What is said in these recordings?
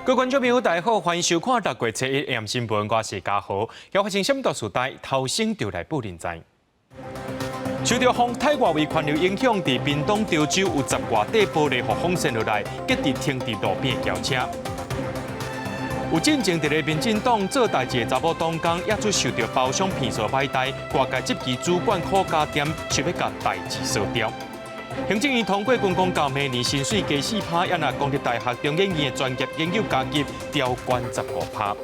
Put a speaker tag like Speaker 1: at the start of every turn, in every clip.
Speaker 1: 各位观众朋友，大家好，欢迎收看《6月7日 AM 新闻》，我是嘉豪。要发生什么大事代，头先就来报认知。受到风太外围环流影响，伫屏东潮州有10外块玻璃互风扇落来，结伫停伫路边的轿车。有进前伫个民进党做代志的查某党工，也出受到包厢骗术歹代，外界执期主管可家店，想要甲代志烧掉。行政院通过军工教明年薪水加4%，也拿公立大学中研院的专业研究加级调悬15%。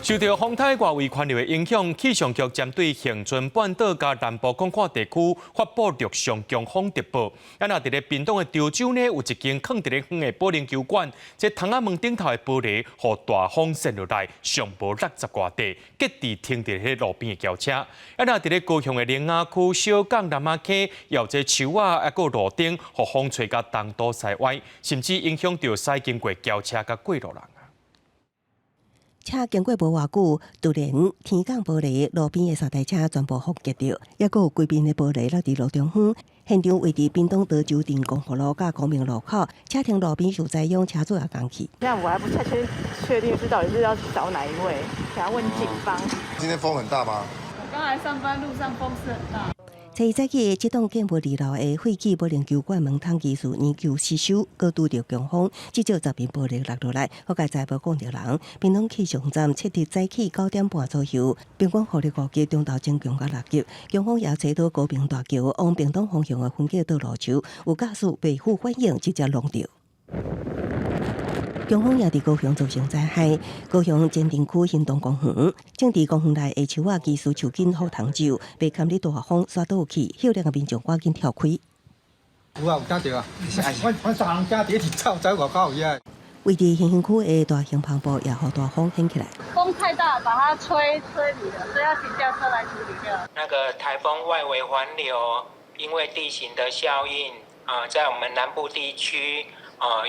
Speaker 1: 受到风台外围环流的影响，气象局针对恒春半岛甲南部广阔地区发布陆上强风特报。也那伫咧屏东的潮州呢，有一间放伫咧远的保龄球馆，这窗仔门顶头的玻璃，互大风扇落来，上无60外地，结伫停伫咧路边的轿车。也那伫咧高雄的莲雅区小港南仔溪，有这树啊，还有路顶，互风吹甲东倒西歪，甚至影响到驶经过轿车甲过路人。
Speaker 2: 车经过无偌久，突然天降玻璃，路边的3台车全部覆击着，也有规边的玻璃落伫路中央。现场位于屏东德州镇光复路甲光明路口，车停路边受灾用车主也讲起。
Speaker 3: 现在我还不太确定是到底是要找哪一位，想要问警方。
Speaker 4: 今天风很大吗？
Speaker 3: 我刚来上班路上风势很大。
Speaker 2: 初一早起，这栋建无2楼的废弃保龄球馆门窗技术研究失修，过拄着强风，至少10片玻璃落落来，好在无讲着人。屏东气象站7日早起9点半左右，平均雨力5级，中到正强到6级。强风也吹到高屏大桥往屏东方向的分界道路上，有驾驶未负反应，直接弄着。强风也伫高雄造成灾害，高雄前镇区新东公园，正伫公园内的树仔技术树根好藤树，被堪日大风刷倒去，少量的民众赶紧跳开。
Speaker 5: 有啊，有听到啊！我3人家伫一起走外口去啊。
Speaker 2: 位伫新兴区的大型篷布也和大风掀起来。
Speaker 3: 风太大，把它吹离了，所以要请吊车来处理掉。
Speaker 6: 那个台风外围环流，因为地形的效应在我们南部地区。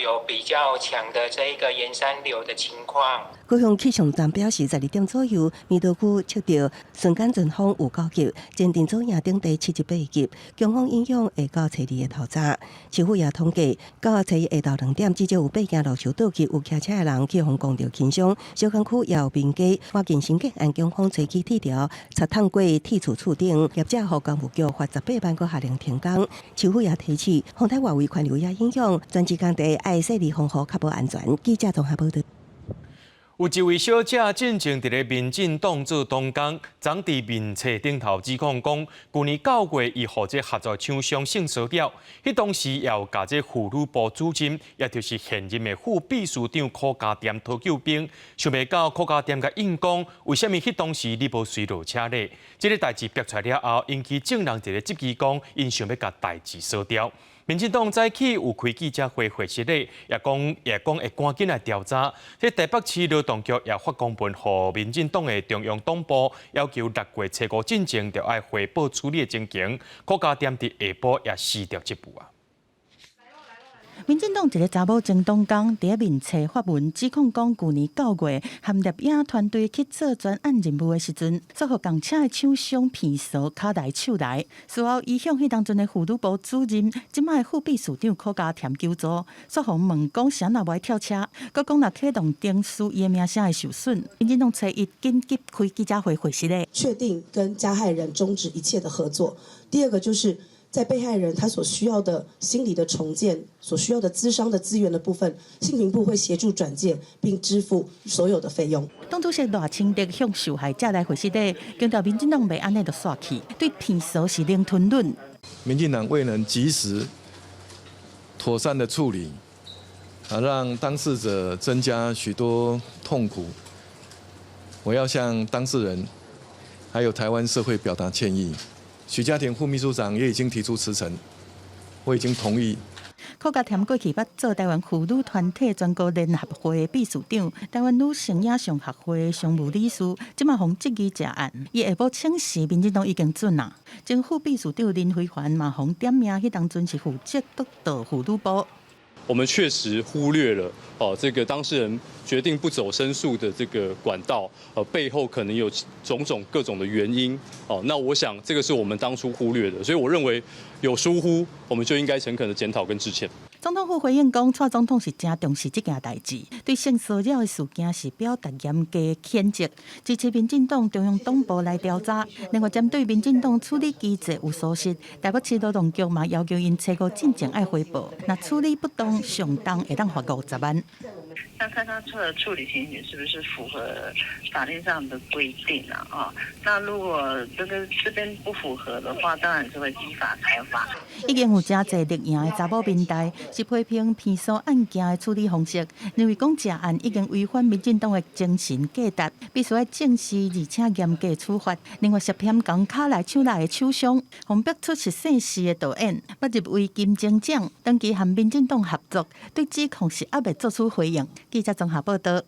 Speaker 6: 有比较强的这一个沿山流的情况。
Speaker 2: 高雄气象站表示，12点左右，弥陀区测到瞬间阵风有9级，前镇左营顶地7级8级，强风影响下到初2的头早。市府也统计，到初1下到2点，至少有8件路树倒去，有骑车的人去风讲到轻伤。小港区也有民家花建新建按强风吹起铁条，擦探过铁柱厝顶，业者和工务局罚18万，佮下令停工。市府也提醒，风台外围环流也影响，专职工地爱设立防护，确保安全。记者综合报道。
Speaker 1: 有一位小姐进前伫咧民进党做党工，昨伫面册顶头指控讲，去年9月伊互这合作厂商性骚扰，迄当时也有甲这妇女部主任，也就是现任的副秘书长柯家店讨救兵，想袂到柯家店甲应讲，为虾米迄当时你无随落车呢？这个代志逼出来了后，引起证人伫咧质疑讲，因想要甲代志烧掉。民进党早起有开记者会会议咧，也讲会赶紧来调查。这台北市劳动局也发公文，予民进党的中央党部要求6月7号进前就要汇报处理的情形。各家店伫下晡也撕掉这步啊。
Speaker 7: 民进党一个查某前党工伫面册发文指控讲，去年9月含摄影团队去做专案任务的时阵，遭互共车的厂商骗术卡来手来。事后，伊向迄当阵的妇女部主任、即卖副秘书长柯家添求助，说互问讲谁若无跳车，佮讲若启动电视，伊的名声会受损。民进党初一紧急开记者会会议咧，
Speaker 8: 确定跟加害人终止一切的合作。第二个就是。在被害人他所需要的心理的重建、所需要的咨商的资源的部分，性平部会协助转介并支付所有的费用。
Speaker 7: 党主席赖清德向受害者来回信咧，强调民进党袂安尼就煞去，对骗术是零吞论。
Speaker 9: 民进党未能及时、妥善的处理，让当事者增加许多痛苦。我要向当事人还有台湾社会表达歉意。许家田副秘书长也已经提出辞呈，我已经同意。
Speaker 7: 柯家添过去捌做台湾妇女团体全国联合会的秘书长，台湾女性影像学会常务理事，即马逢质疑查案，伊下晡请示民进党已经准啦。前副秘书长林辉环嘛逢点名，迄当阵是负责督导妇女部。
Speaker 10: 我们确实忽略了这个当事人决定不走申诉的这个管道，背后可能有各种的原因。那我想这个是我们当初忽略的，所以我认为有疏忽，我们就应该诚恳的检讨跟致歉。
Speaker 7: 总统府回应讲，蔡总统是真重视这件代志，对性骚扰的事件是表达严格谴责，支持民进党中央党部来调查。另外，针对民进党处理机制有疏失，台北市劳动局嘛要求因找个进前爱汇报，那处理不当，上当会当罚50万。
Speaker 4: 那看他的处理情形是不是符合法律上的规定啊？那如果这边不符合的话，当然是会依法裁罚。
Speaker 7: 已经有真侪立营的查某民代是批评偏袒案件的处理方式，认为讲这案已经违反民进党的精神价值，必须要正视而且严格处罚。另外，涉嫌讲卡内手内的手伤，洪逼出是姓氏的导演，要入围金钟奖，长期和民进党合作，对指控是还未作出回应。记者综合报道。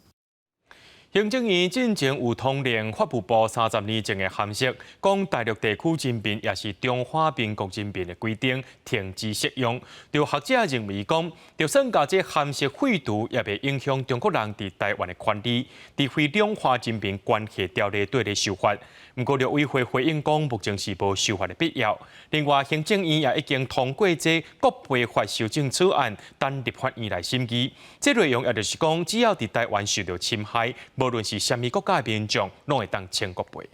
Speaker 1: 行政院进前有通联法务部30年前的函释，讲大陆地区人民也是中华民国人民的规定停止适用。有学者认为讲，就算甲这函释废除，也袂影响中国人伫台湾的权利，除非两华人民关系条例对咧修法。不过，陆委会回应讲，目前是无修法的必要。另外，行政院也已经通过这国培法修正草案，等立法院来审议。这内容也就是讲，只要伫台湾受到侵害，无论是虾米国家的民众，拢会当签国培。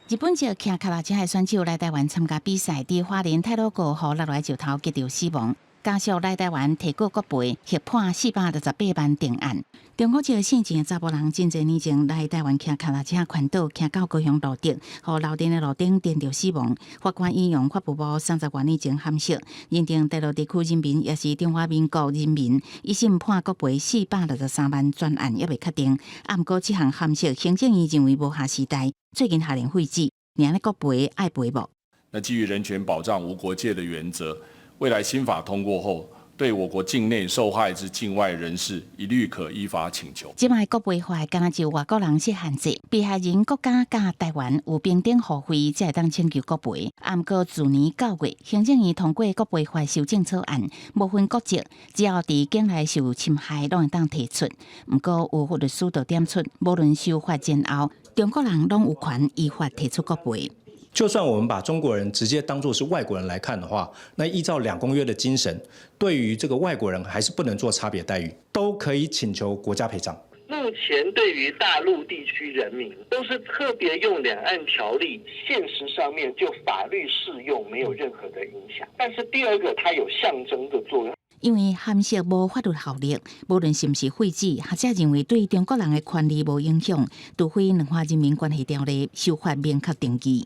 Speaker 11: 日本籍骑脚踏车的选手来台湾参加比赛，伫花莲太鲁阁予落来石头击掉死亡。家属来台湾提告国赔，协判468万定案。中国籍姓陈的查甫人，真侪年前来台湾骑脚踏车环岛，骑到高雄路顶，互楼顶的路顶电着死亡。法官引用法务部30多年前函释，认定大陆地区人民也是中华民国人民，一审判国赔463万，专案也未确定。不过这项函释，行政院认为无下时代，最近下令废止，让国赔爱赔无？
Speaker 12: 那基于人权保障、无国界的原则。未来新法通过后，对我国境内受害之境外人士，一律可依法请求。
Speaker 11: 即卖国赔法敢就外国人设限制，被害人国家甲台湾有平等互惠，才会当请求国赔。不过去年9月，行政院通过国赔法修正草案，无分国籍，只要伫境内受侵害，拢会当提出。不过有律师就点出，无论修法前后，中国人拢有权依法提出国赔。
Speaker 13: 就算我们把中国人直接当作是外国人来看的话，那依照2公约的精神，对于这个外国人还是不能做差别待遇，都可以请求国家赔偿。
Speaker 14: 目前对于大陆地区人民，都是特别用两岸条例，现实上面就法律适用，没有任何的影响。但是第二个，它有象征的作用。
Speaker 11: 因为函释无法律效力，无论是不是废止，学者认为对中国人的权利无影响，除非两华人民关系条例修法明确定义。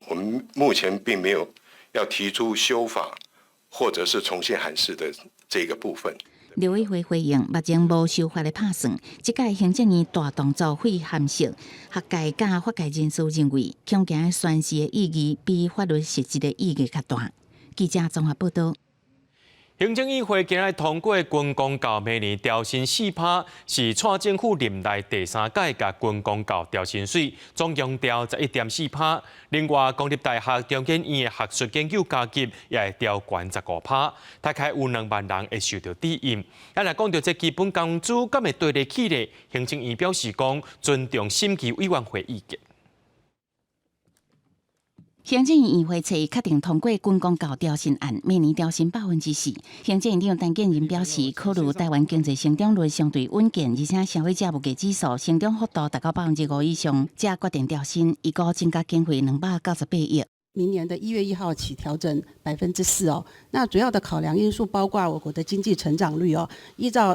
Speaker 15: 我们目前并没有要提出修法或者是重新函释的这个部分。
Speaker 11: 陆委会回应，目前无修法的拍算，即届行政院大动作废函释，学界甲法界人士认为，恐惊宣示的意义比法律实质的意义较大。记者综合报道。
Speaker 1: 行政议会今日通过军公教明年调薪4%，是蔡政府任内第3届甲军公教调薪水，总共调11.4%。另外，公立大学中研院的学术研究加级也会调悬15%，大概有2万人会受到抵用。来讲到这基本工资，敢会对得起呢？行政院表示讲，尊重审议委员会意见。
Speaker 11: 行政院议会初确定通过军公教调薪案，每年调薪4%。行政院长陈建仁表示，考虑台湾经济成长率相对稳健，而且消费者物价指数成长幅度达到5%以上，才决定调薪，预估增加经费298亿。
Speaker 16: 明年的1月1号起调整4%哦。那主要的考量因素包括我国的经济成长率哦，依照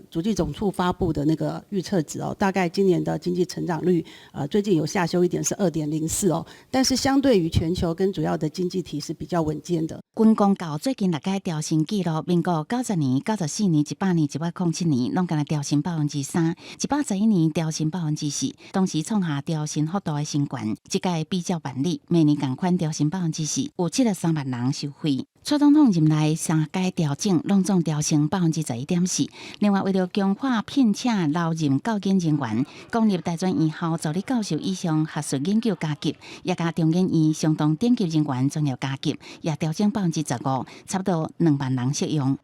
Speaker 16: 主计总处发布的那个预测值哦，大概今年的经济成长率最近有下修一点是2.04哦，但是相对于全球跟主要的经济体是比较稳健的。
Speaker 11: 军公教最近6届调薪记录，民国90年、94年、18年、107年拢敢若调薪3%，111年调薪4%，当时创下调薪幅度的新高。这届比较办理，每年同款调薪4%，有73万人受惠。蔡总统任内3届调整，拢总调升11.4%。另外，为了强化聘请留任教研人员，公立大专院校助理教授以上学术研究加级，也加中研院相当顶级人员专业加级，也调整15%，差不多2万人适用。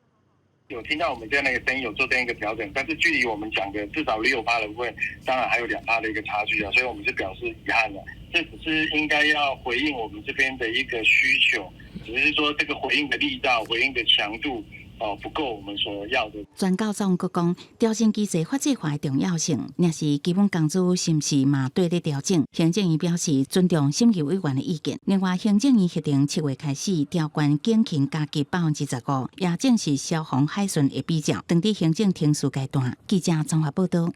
Speaker 17: 有听到我们这样的一个声音，有做这样一个调整，但是距离我们讲的至少6%的部分，当然还有2%的一个差距啊，所以我们是表示遗憾的。这只是应该要回应我们这边的一个需求，只是说这个回应的力道、回应的强度不够我们所要的。
Speaker 11: 专教总阁讲，调整机制法制化的重要性，若是基本工资是毋是嘛对咧调整？行政院表示尊重审议委员的意见。另外，行政院决定7月开始调关警勤加给15%，也正是消防海巡的比较，当地行政停驶阶段。记者综合报道。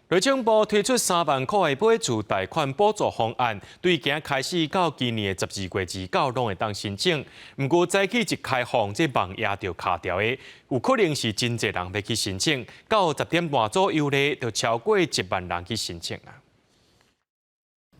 Speaker 1: 内政部推出3万块的买厝贷款补助方案，对今开始到今年的12月29拢会当申请。不过早起一开放，这网页就卡掉的，有可能是真侪人要去申请。到10点半左右咧，就超过1万人去申请啊。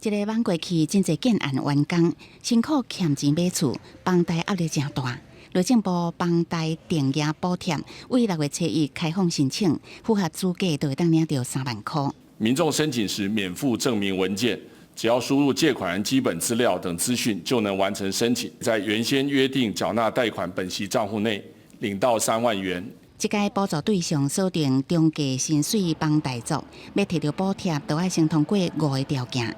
Speaker 11: 一个晚过去，真侪建案完工，辛苦欠钱买厝，房贷压力真大。内政部房贷定额补贴为6月初1开放申请，符合资格就会当领到3万块。
Speaker 12: 民众申请时免附证明文件，只要输入借款人基本资料等资讯，就能完成申请。在原先约定缴纳贷款本息账户内领到3万元。
Speaker 11: 这个补助对象锁定中价薪水房贷族，要摕到补贴，就要先通过5个条件。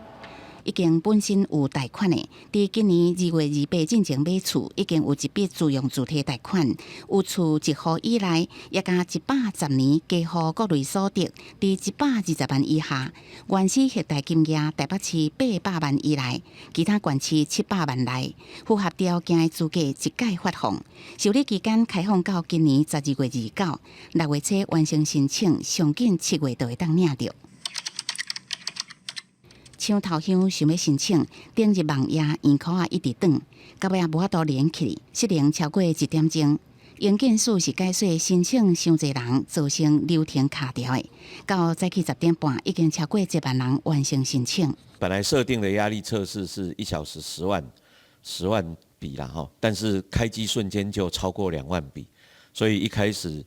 Speaker 11: 已经本身有贷款的，伫今年2月28进前买厝，已经有一笔自用主体贷款，有厝1户以内，也加110年加户各类所得，伫120万以下，原始核贷金额台北市800万以内，其他县市700万内，符合条件的资格一概发放。受理期间开放到今年12月29，6月初完成申請，上緊7月就會當領到。搶頭香想要申請，登入網頁驗口一直等，到尾也無法度連起，失靈超過1點鐘。營建署是解說申請傷濟人，造成流程卡條的。到早起10點半，已經超過1萬人完成申請。
Speaker 18: 本來設定的壓力測試是1小時10萬筆啦，哈，但是開機瞬間就超過2萬筆，所以一開始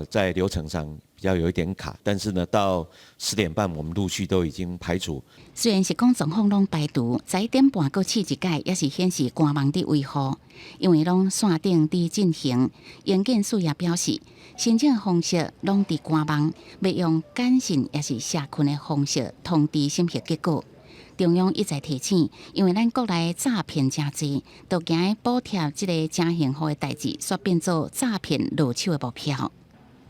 Speaker 18: 在流程上比較有一點卡，但是呢，到10點半我們陸續都已經排除。
Speaker 11: 雖然是講狀況攏排除，11點半佫試一屆，也是顯示官網佇維護，因為攏線頂佇進行。營建署也表示，申請方式攏佇官網，要用簡訊也是社群的方式通知審核結果。中央一再提醒，因為咱國內詐騙真濟，就驚補貼這個真幸福的代誌，煞變做詐騙落手的目標。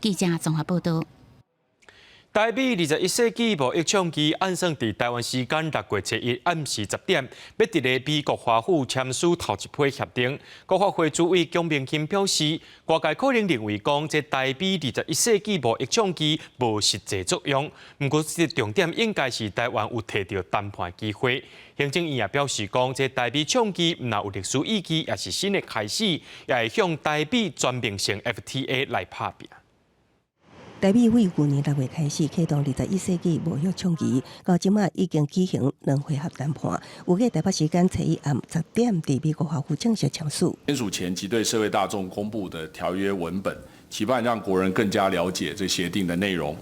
Speaker 11: 記者綜合報道。
Speaker 1: 台美21世紀貿易倡議按算佇台灣時間6月初1暗時10點，要佇咧美國華府簽署頭一批協定。國發會主委江明慶表示，外界可能認為講這台美21世紀貿易倡議無實際作用，不過這重點應該是台灣有摕到談判機會。行政院也表示講，這台美倡議唔但有歷史意義，也是新的開始，也會向台美全面性 FTA 來拍拼。
Speaker 2: 台美為去年6月開始啟動21世紀貿易倡議，到即馬已經舉行2回合談判，預計台北時間初1暗10點喺美國華府正式簽署。
Speaker 12: 簽署前即對社會大眾公布的條約文本，期盼讓國人更加了解這協定的內容。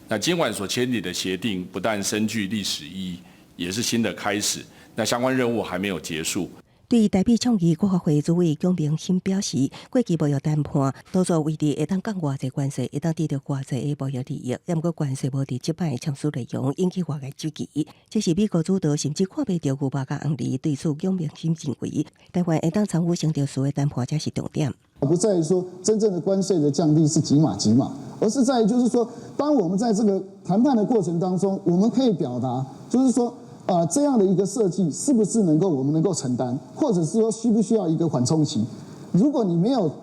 Speaker 12: 那今晚所簽訂的協定不但深具歷史意義，也是新的開始。那相關任務還沒有結束。
Speaker 2: 對台美倡議，國發會主委江明慶表示，過去貿易談判多數為佇會當講偌濟關稅，會當得到偌濟的貿易利益，也毋過關稅無佇即擺簽署內容引起外界注意。這是美國主導甚至看不到牛肉甲紅利，對此江明慶認為，台灣會當參與成條數的談判才是重點。
Speaker 19: 不在於說真正的關稅的降低是幾碼幾碼，而是在於就是說，當我們在這個談判的過程當中，我們可以表達，就是說。這樣的一個設計是不是我們能夠承擔，或者是說需不需要一個緩衝期？如果你沒有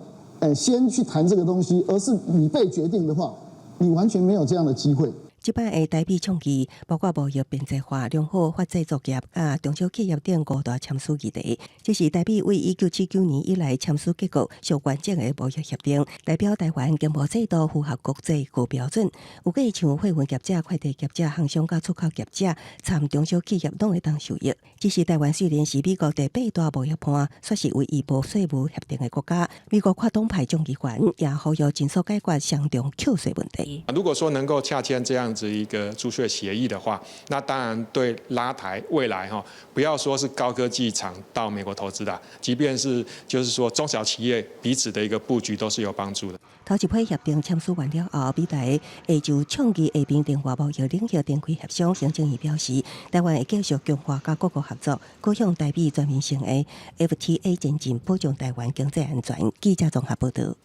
Speaker 19: 先去談這個東西，而是你被決定的話，你完全沒有這樣的機會。
Speaker 2: 即擺的台美倡議包括貿易便捷化、良好法制作業中小企業等5大簽署議題。這是台美為1979年以來簽署結構上完整的貿易協定，代表台灣經貿制度符合國際高標準。有個像貨運業者、快遞業者、航商甲出口業者，參中小企業攏會當受益。只是台灣雖然是美國第8大貿易盤，卻是唯一無稅務協定的國家。美國跨黨派眾議員也呼籲盡速解決相中扣稅問題。
Speaker 20: 如果說能夠洽簽這樣子一个租税协议的话，那当然对拉抬未来不要说是高科技厂到美国投资的，即便是就是说中小企业彼此的一个布局都是有帮助的。
Speaker 2: 头一批协定签署完了后，美台会就创意下边电话贸易领域展开协商。行政院表示，台湾会继续强化甲各国合作，高向台美全面性的 FTA 前进，保障台湾经济安全。记者综合报道。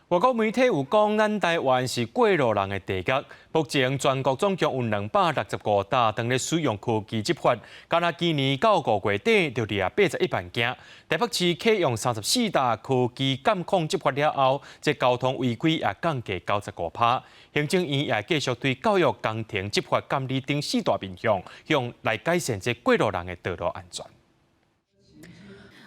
Speaker 1: 外国媒体有讲，咱台湾是过路人的地角。目前全国总共有265大当咧使用科技执法，敢若今年到5月底就掠81万件。台北市启用34大科技监控执法了后，这交通违规也降低95%。行政院也继续对教育、工程执法监理等4大面向来改善这过路人的道路安全。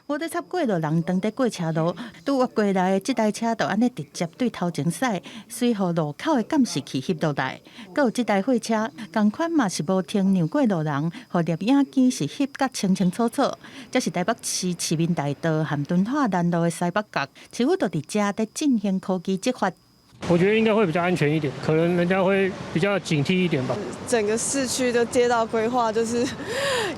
Speaker 7: 无在插过路人当在过车路，拄越过来的这台车就安尼直接对头前驶，随后路口的监视器翕落来。搁有这台货车，同款嘛是无停让过路人，互摄影机是翕甲清清楚楚。这是台北市市民大道和敦化南路的西北角，市府就伫遮在进行科技执法。
Speaker 21: 我觉得应该会比较安全一点，可能人家会比较警惕一点吧。
Speaker 22: 整个市区的街道规划就是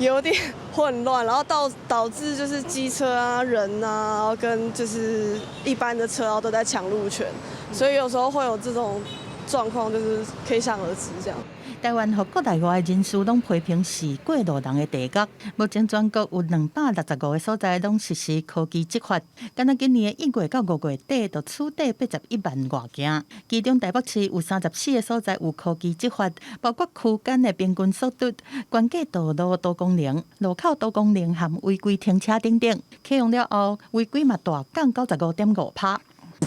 Speaker 22: 有点混乱，然后导致就是机车啊、人啊，然后跟就是一般的车都在抢路权，所以有时候会有这种状况，就是可想而知这样。
Speaker 7: 台湾和国内外人士拢批评是过路人的地角。目前全国有265个所在拢实施科技执法，敢若今年的1月到5月底，就处理81万外件。其中台北市有34个所在有科技执法，包括区间的平均速度、关过道路多功能、路口多功能和违规停车等等。启用了后，违规嘛大降95.5%。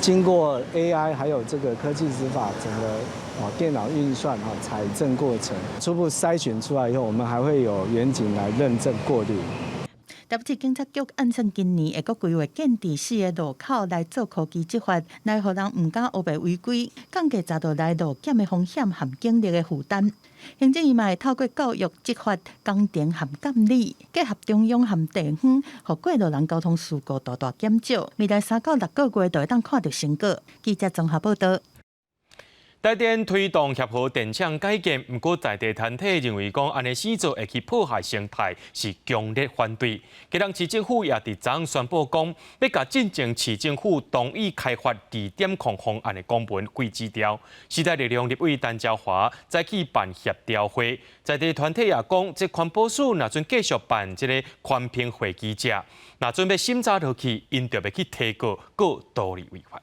Speaker 23: 经过 AI 还有这个科技执法整个电脑运算采证过程，初步筛选出来以后，我们还会有远景来认证过滤。
Speaker 7: 台北市警察局按算今年会阁规划建伫4个路口来做科技执法，来互人唔敢乌白违规，降低匝道来路检的风险和警力的负担。行政院嘛会透过教育执法、工程和监理，结合中央和地方，互过路人交通事故大大减少。未来3到6个月就会当看到成果。记者综合报道。
Speaker 1: 台电推动协和电厂改建，不过在地团体认为讲安尼施作会去破坏生态，是强烈反对。今日市政府也伫昨宣布讲，要甲进前市政府同意开发地点控方案的公文规指条。时代力量立委陈昭华再去办协调会，在地团体也讲，这环保署若准继续办这个环评会记者，若准要审查落去，因就要去提告，告道理违法。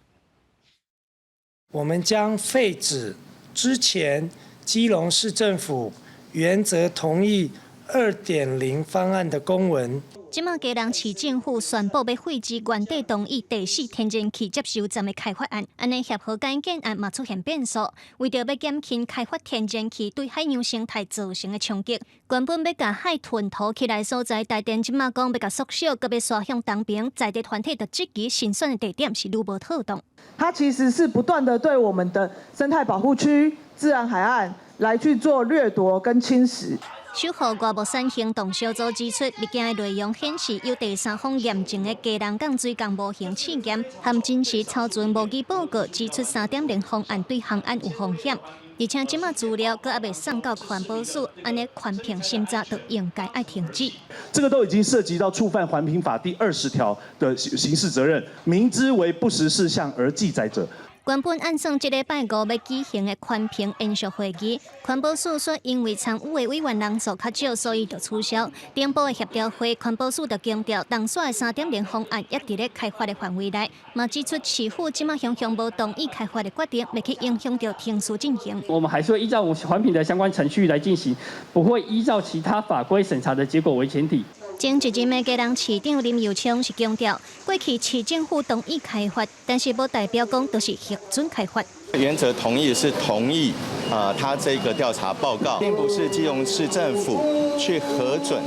Speaker 24: 我们将废止之前基隆市政府原则同意2.0方案的公文。
Speaker 25: 即马基隆市政府宣布要废止原地同意第4天然气接收站的开发案，安尼协和改建案嘛出现变数。为着要减轻开发天然气对海洋生态造成的冲击，原本要甲海吞吐起来所在，台电即马讲要甲缩小，搁要刷向东边，在地团体的质疑新选的地点是如无妥当。
Speaker 26: 它其实是不断的对我们的生态保护区、自然海岸来去做掠夺跟侵蚀。
Speaker 25: 守护外木山行动小组指出，物件的内容显示有第三方验证的基隆港水港模型试验，含真实超准模拟报告指出3.0方案对航案有风险，而且即马资料阁还未送到环保署，安尼环评审查就应该要停止。
Speaker 27: 这个都已经涉及到触犯环评法第20条的刑事责任，明知为不实事项而记载者。
Speaker 25: 原本按算这礼拜5要举行的环评延续会议，环保署说因为参与的委员人数较少，所以就取消。顶部的协调会，环保署就强调，当选的3.0方案也伫咧开发的范围内，嘛指出市府即马向无同意开发的决定，未去影响到停驶进行。
Speaker 28: 我们还是会依照环评的相关程序来进行，不会依照其他法规审查的结果为前提。
Speaker 25: 前一任的基隆市长林佑昌是强调，过去市政府同意开发，但是无代表讲都是核准开发。
Speaker 29: 原则同意是同意，他这个调查报告，并不是基隆市政府去核准。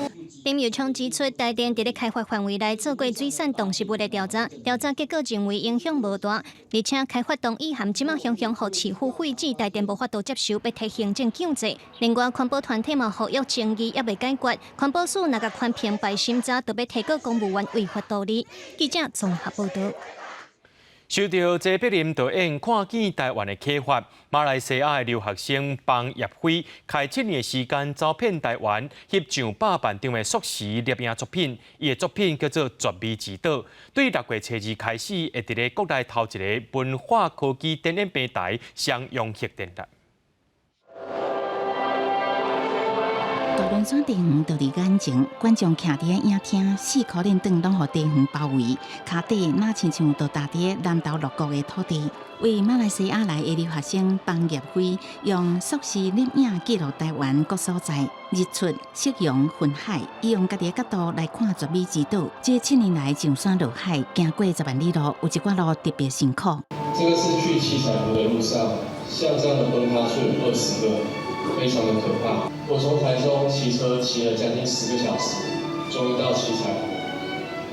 Speaker 25: 林佑昌指出，台电伫咧开发范围内做过水产动植物的调查，调查结果认为影响无大，而且开发同意含即马向互市府废止，台电无法度接受，要提行政强制。另外，环保团体嘛呼吁争议也未解决，环保署若甲环评办审查，就要提告公务员违法道理。记者综合报道。
Speaker 1: 受到这柏林导演看见台湾的启发，马来西亚的留学生帮叶辉开7年的时间走遍台湾，翕上100万张的硕士摄影作品。伊的作品叫做《绝美之岛》，对6月初2开始，会伫咧国内头一个文化科技电影平台上用核电力。
Speaker 11: 大轮山地园就伫眼前，观众徛伫影厅，4颗连灯拢互地园包围，脚底那亲像就踏伫南投六国的土地。为马来西亚来的留学生帮叶辉用硕士摄影记录台湾各所在日出、夕阳、云海，伊用家己的角度来看绝美之岛。这7年来上山下海，行过10万里路，有一寡路特别辛苦。
Speaker 3: 这个是去七彩湖的路上，向上的崩塌处有20个。非常的可怕。我从台中骑车骑了将近10个小时，终于到七彩湖，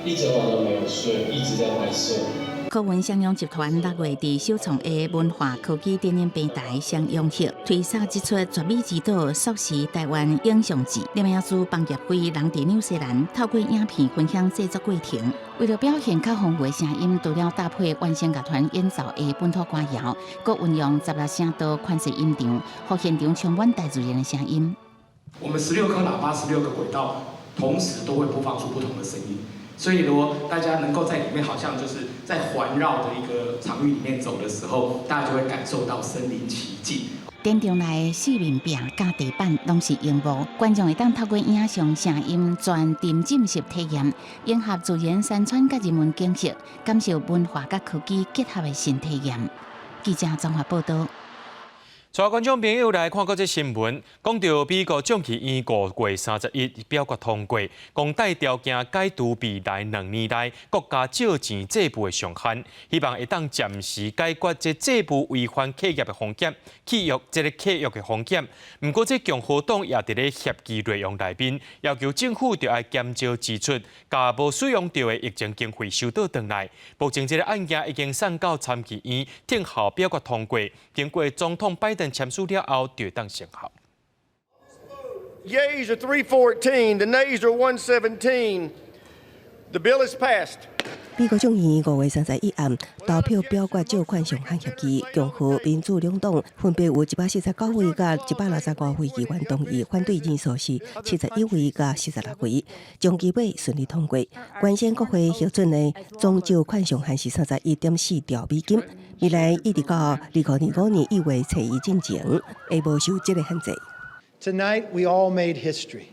Speaker 3: 一整晚都没有睡，一直在拍摄。
Speaker 11: 科文商用集团6月伫首创的文化科技电影平台上用核推销一出《绝美之岛》硕士台湾影像集。摄影师帮叶辉人伫纽西兰透过影片分享制作过程，为了表现较丰富的声音，除了搭配原声乐团演奏的本土歌谣，佮运用16声道款式音场，互现场充满大自然的声音。
Speaker 4: 我们16颗喇叭、16个轨道，同时都会播放出不同的声音。所以，如果大家能够在里面，好像就是在环绕的一个场域里面走的时候，大家就会感受到身临其境。
Speaker 11: 电场内4面壁加地板拢是荧幕，观众会当透过影像、声音全沉浸式体验，融合自然山川甲人文景色，感受文化甲科技结合的新体验。记者综合报道。
Speaker 1: 带观众朋友来看过这新闻，讲到美国众议院5月31日表决通过，讲带条件解除未来2年内国家借钱债务的上限，希望会当暂时解决这债务违反契约的风险。契约的风险。不过，这共和党也伫咧协议内容内面，要求政府就要减少支出，把无使用到的疫情经费收到回来。目前这个案件已经送到参议院听候表决通过，经过总统拜登签署了后，就当生效。
Speaker 5: Yeas are 314, the nays are 117. The bill is passed.
Speaker 2: 美国众议院5月31暗投票表决借款上限协议，共和民主两党分别有149位甲165位议员同意，反对人数是71位甲46位，将基本顺利通过。原先国会核准的总借款上限是31.4兆美金，未来一直到2025年1月初1进前，会无受这个限制。
Speaker 5: Tonight we all made history,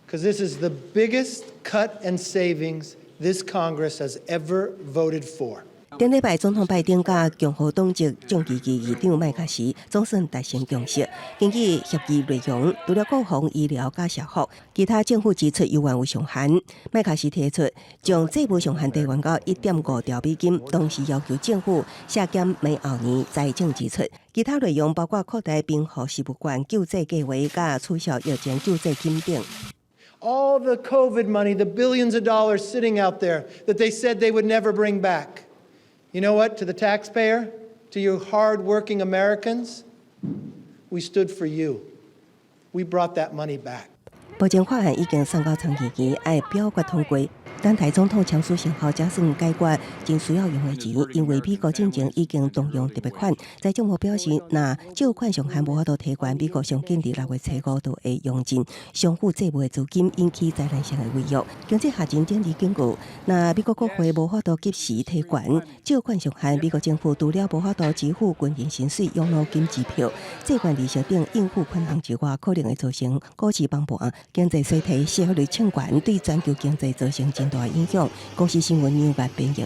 Speaker 5: because this is the biggest cut and savings this Congress has ever voted for.
Speaker 2: 顶礼拜，总统拜登甲共和党籍众议院议长麦卡锡总算达成共识。根据协议内容，除了国防、医疗甲社福，其他政府支出犹原有上限。麦卡锡提出将债务上限提悬到1.5兆美金，同时要求政府削减每后年财政支出。其他内容包括扩大兵护事务官救济计划，甲取消疫情救济金等。
Speaker 5: All the COVID money, the billions of dollars sitting out there that they said they would never bring back. You know what? To the taxpayer, to you hard-working Americans, we stood for you. We brought that money back.
Speaker 2: 目前法案已经送到参议院，要表决通过。等台总统签署成后，才算解决真需要用的钱。因为美国进前已经动用特别款，财政部表示，若借款上限无法度提悬，美国上紧伫6月初5就会用尽相互债务的资金，引起灾难性的违约。经济下行整理警告，若美国国会无法度及时提悬借款上限，美国政府除了无法度支付军人薪水、养老金支票、债券利息等应付款项之外，可能会造成股市崩盘、经济衰退、失业率抢悬，对全球经济造成真大影响。公司新闻纽约编译。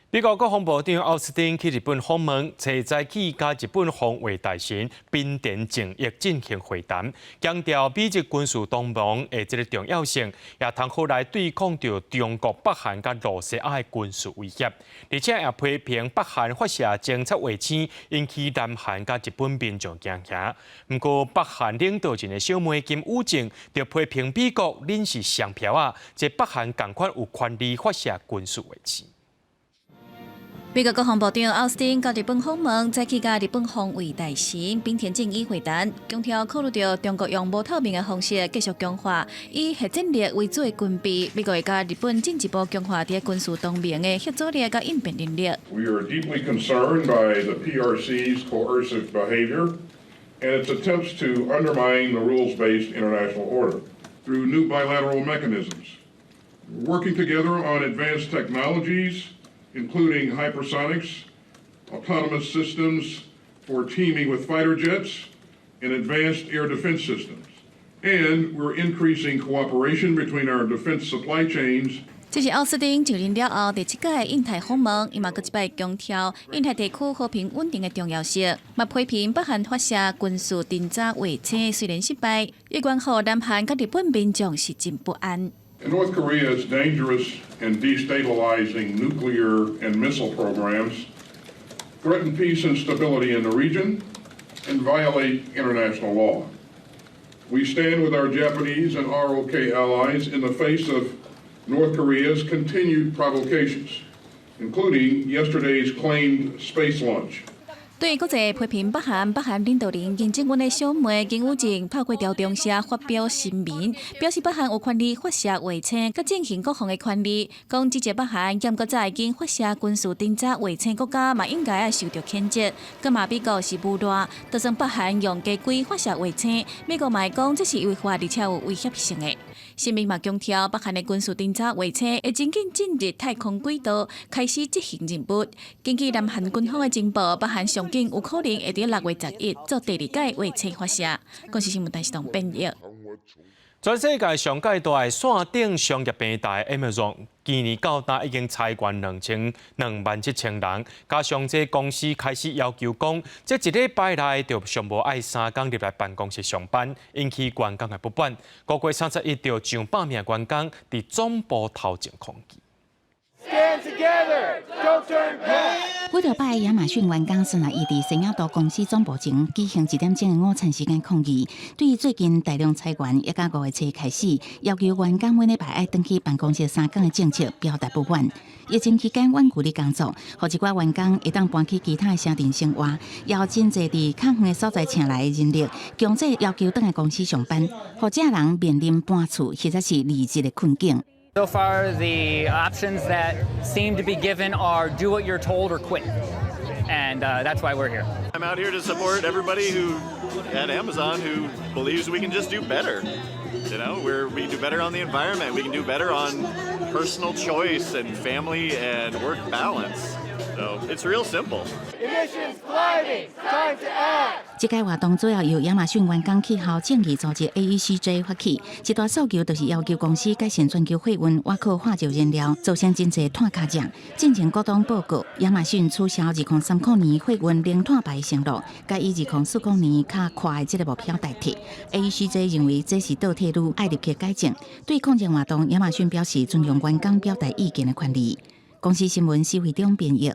Speaker 1: 美国国防部长奥斯汀去日本访问，找在起甲日本防卫大臣滨田正一进行会谈，强调美日军事同盟的这个重要性，也通好来对抗着中国北韩甲罗西亚的军事威胁，而且也批评北韩发射侦察卫星，引起南韩甲日本民众惊吓。不过，北韩领导人的小妹金宇正就批评美国恁是双票啊，即北韩同款有权利发射军事卫星。
Speaker 6: 美国国防部长奥斯汀到日本访问，再去甲日本防卫大臣滨田正一会谈，强调考虑到中国用无透明的方式继续强化以核战力为主的军备，美国会甲日本进一步强化伫军事方面的协作力甲应变能力。
Speaker 8: We are deeply concerned by the PRC's coercive behavior and its attempts to undermine the rules-based international order through new bilateral mechanisms. We're working together on advanced technologies, including hypersonics, autonomous systems for teaming with fighter jets, and advanced air defense systems. And we're increasing cooperation between our defense supply chains.
Speaker 6: 这是奥斯汀就任了后第7届印太访问，伊嘛搁一摆强调印太地区和平稳定的重要性，嘛批评北韩发射军事侦察卫星虽然失败，亦关乎南韩甲日本民众是真不安。
Speaker 8: North Korea's dangerous and destabilizing nuclear and missile programs threaten peace and stability in the region and violate international law. We stand with our Japanese and ROK allies in the face of North Korea's continued provocations, including yesterday's claimed space launch.
Speaker 6: 对国际批评北韩领导人金正恩的小妹金宇正透过朝中社发表声明，表示北韩有权利发射卫星，甲进行国防的权利。讲指责北韩兼搁早已经发射军事侦察卫星国家，嘛应该要受到谴责。佮嘛美国是无赖，就算北韩用家规发射卫星，美国嘛会讲这是违法而且有威胁性的。声明嘛强调，北韩的军事侦察卫星会真紧进入太空轨道，开始执行任务。根据南韩军方的情报，北韩上竟有可能会伫6月11做第2届卫星发射。公司新闻台是同编译。
Speaker 1: 全世界上界大的线顶商业平台 Amazon， 今年到达已经裁员27000人，加上这公司开始要求讲，这一礼拜内就上无爱3天入来办公室上班，引起员工的不满。5月31就上百名员工伫总部头前抗议。
Speaker 11: 每条拜亚马逊员工先来伊伫西雅图公司总部前举行1点钟的午餐时间抗议，对于最近大量裁员，一甲5月初开始要求员工每礼拜爱登去办公室3天的政策表达不满。疫情期间远距离工作，互一寡员工会当搬去其他城镇生活，也有真侪伫较远的所在请来的人力，强制要求倒来公司上班，互这人面临搬厝或者是离职的困境。
Speaker 9: So far, the options that seem to be given are do what you're told or quit. And that's why we're here.
Speaker 10: I'm out here to support everybody at Amazon who believes we can just do better. You know, we can do better on the environment. We can do better on personal choice and family and work balance. So it's real simple.
Speaker 13: Emissions climbing, time to act.
Speaker 11: 这届活动主要由亚马逊员工气候正义组织 AECJ 发起，一大诉求就是要求公司改善全球货运挖靠化石燃料，造成真侪碳卡奖。进前股东报告，亚马逊取消2030年货运零碳排承诺，该以2040年较快的这个目标代替。AECJ 认为这是倒退路，爱立刻改正。对抗争活动，亚马逊表示尊重员工表达意见的权利。公司新闻施惠中编译。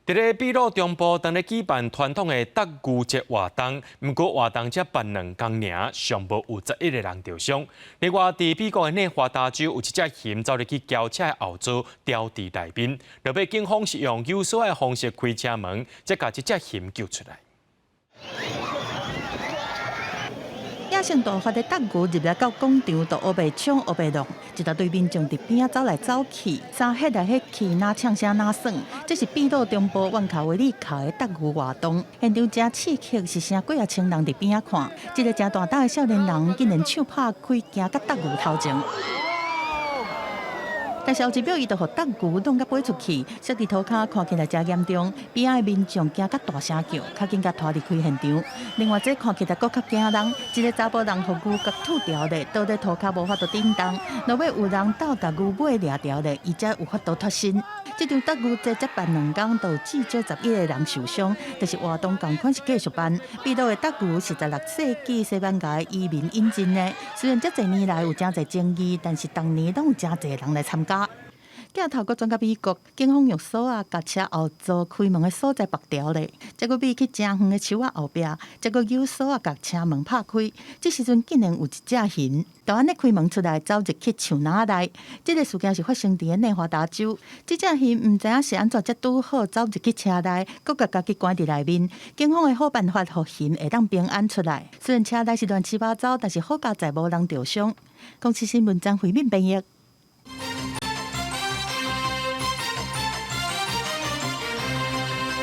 Speaker 1: 伫咧秘鲁中部，当咧举办传统的德牛节活动，不过活动才办2天尔，尚无有11个人受伤。另外，伫美国的内华达州有一只熊走入去轿车的后座，掉伫内面，落尾警方是用有锁的方式开车门，才把这只熊救出来。
Speaker 7: 野性大发的德牛入来到广场，就黑白抢黑白弄，一大堆民众伫边仔走来走去，啥迄来迄去，哪唱声哪耍。这是秘鲁中部湾口维里卡的德牛活动，现场真刺激，是成几千人伫边仔看。一个真大胆的少年人，竟然手拍开，行到德牛头前。但是后一秒，伊就互德牛弄甲飞出去，摔伫涂骹，看起来真严重。边仔的民众惊甲大声叫，较紧甲拖离开现场。另外，这看起来更较惊人，一个查甫人互牛甲吐掉咧，倒咧涂骹无法度叮当，落尾有人斗甲牛尾掠掉咧，伊才有法度脱身。这场德牛节才办2天，就至少11个人受伤，但是活动同款是继续办。秘鲁的德牛是16世纪西班牙移民引进的，虽然这侪年来有真侪争议，但是当年拢有真侪人来参加。镜头阁转到美国，警方用锁啊，甲车后座开门的所在拔掉咧。结果尾去正远的树仔后壁，结果有锁啊，甲车门拍开。这时阵竟然有一只熊，就安尼开门出来，走入去树林内。这个事件是发生伫内华达州，这只熊唔知影是安怎才拄好走入去车内，阁甲家己关伫内面。警方的好办法，互熊会当平安出来。虽然车内是乱七八糟，但是好佳在无人受伤。公司新闻张惠敏编译。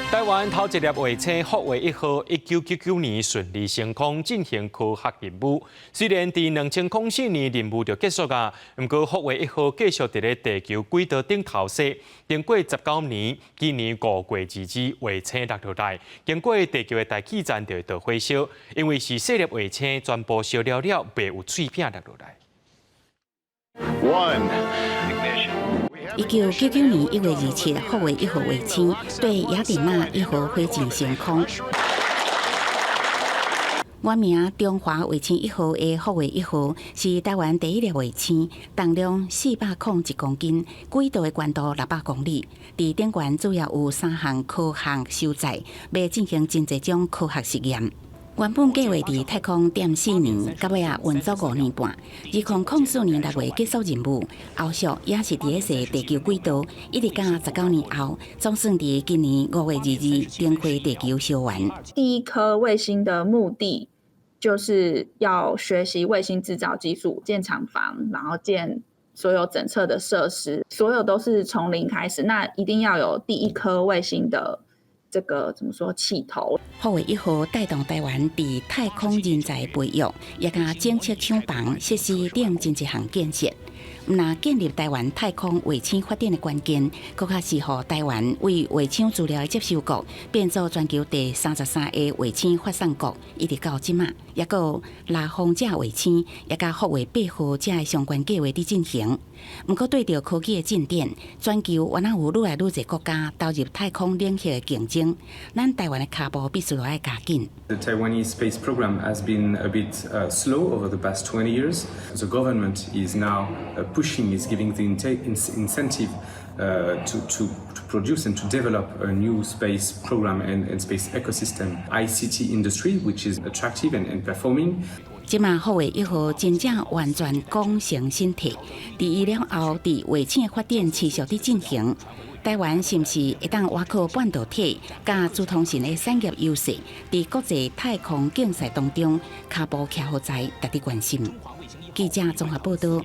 Speaker 1: 台湾头一粒卫星福卫1号，1999年顺利升空进行科学任务。虽然伫2004年任务就结束啊，不过福卫1号继续伫咧地球轨道顶投射，经过19年，今年5月2日卫星落落来，经过地球的大气层就会导火烧，因为是细粒卫星全部烧了了，袂有碎片落落来。
Speaker 11: 1999年1月27日，福卫1号卫星对雅典娜1号火箭升空。原名中华卫星1号的福卫1号是台湾第一粒卫星，重量401公斤，轨道的高度600公里。伫顶悬主要有3项科学收载，要进行真侪种科学实验。原本计划伫太空点4年，到尾啊运作5年半。2004年6月结束任务，后续也是伫咧设地球轨道，一直到19年后，总算伫今年5月2日登回地球烧完。
Speaker 12: 第一颗卫星的目的就是要学习卫星制造技术，建厂房，然后建所有检测的设施，所有都是从零开始。那一定要有第一颗卫星的。这个怎么说？起头。
Speaker 11: 福卫1号带动台湾伫太空人才培育，也甲政策抢房设施等真一项建设。那建立台湾太空卫星发展的关键，更较是互台湾为卫星资料的接收国，变做全球第33个卫星发送国，一直到即马，也有拉风者卫星，也甲福卫8号这相关计划伫进行。不过对着科技的进展，全球原来有愈来愈侪国家投入太空领域的竞争，咱台湾的脚步必须要加紧。
Speaker 14: The Taiwanese space program has been a bit slow over the past 20 years. The government is now pushing, is giving the incentive to produce and to develop a new space program and space ecosystem. ICT industry, which is attractive and performing.
Speaker 11: 即马福卫1号真正完全功成身退，伫伊了后，伫卫星的发展持续伫进行。台湾是毋是会当挖靠半导体、甲资通讯的产业优势，伫国际太空竞赛当中，脚步徛好在，值得关心。记者综合报道。